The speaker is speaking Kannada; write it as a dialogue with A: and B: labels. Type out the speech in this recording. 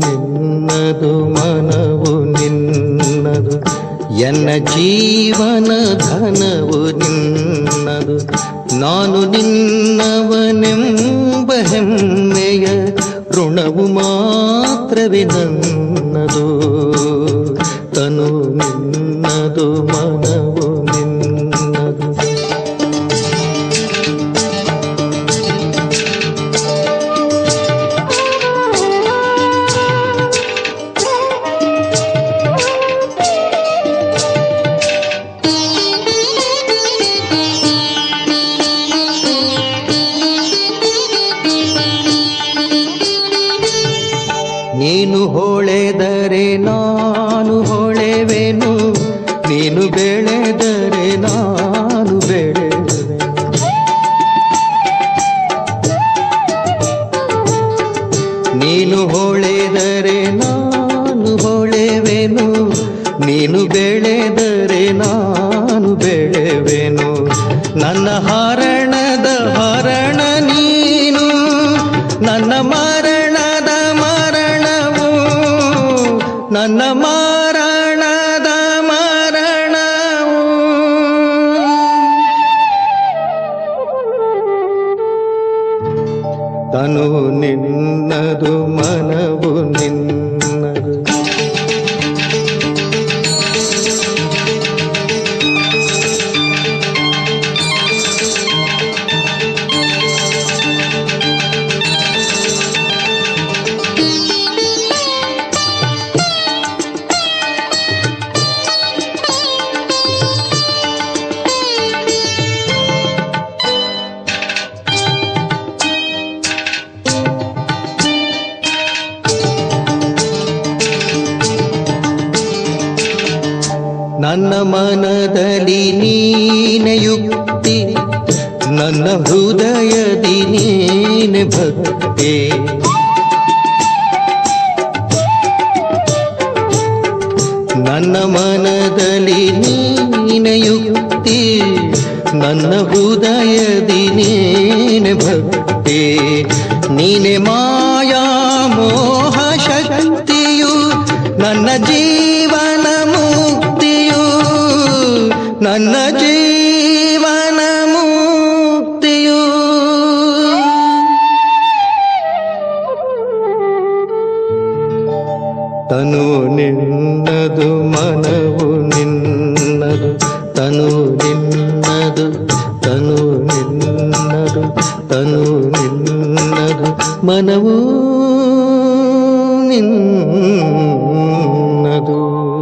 A: ನಿನ್ನದು ಮನವು ನಿನ್ನದು ಎನ್ನ ಜೀವನ ಧನವು ನಿನ್ನದು ನಾನು ನಿನ್ನವನೆಂಬ ಹೆಮ್ಮೆಯ ಋಣವು ಮಾತ್ರವೇ ನನ್ನದು ತನು ನಿನ್ನದು ಮನವು ನಿನ್ನದು ನೀನು ಹೊಳೆದರೆ ನಾನು ಹೊಳೆವೆನು ನೀನು ಬೆಳೆದರೆ ನಾನು ಬೆಳೆವೆನು ನೀನು ಹೊಳೆದರೆ ನಾನು ಹೊಳೆವೆನು ನೀನು ಬೆಳೆದರೆ ನಾನು ಬೆಳೆವೆನು ನನ್ನ ಹರಣದ ಹರಣ ನೀನು ನನ್ನ ಮರಣದ ನನ್ನ ಮರಣದ ಮರಣವು ತನು ನಿನ್ನದು ಮನವು ನಿನ್ನದು ನನ್ನ ಮನದಲ್ಲಿ ನೀನೆ ಯುಕ್ತಿ ನನ್ನ ಹೃದಯದಿ ನೀನೆ ಭಕ್ತಿ ನನ್ನ ಮನದಲ್ಲಿ ನೀನೆ ಯುಕ್ತಿ ನನ್ನ ಹೃದಯದಿ ನೀನೆ ಭಕ್ತಿ ನೀನೆ ಮಾಯಾ ಮೋಹ ಶಕ್ತಿಯು ನನ್ನ ಜೀವನ ಮುಕ್ತಿಯು ನನ್ನ ಜೀವನ ಮುಕ್ತಿಯು ತನು ನಿನ್ನದು ಮನವು ನಿನ್ನದು ತನು ನಿನ್ನದು ತನು ನಿನ್ನದು ತನು ನಿನ್ನದು ಮನವು ನಿನ್ನ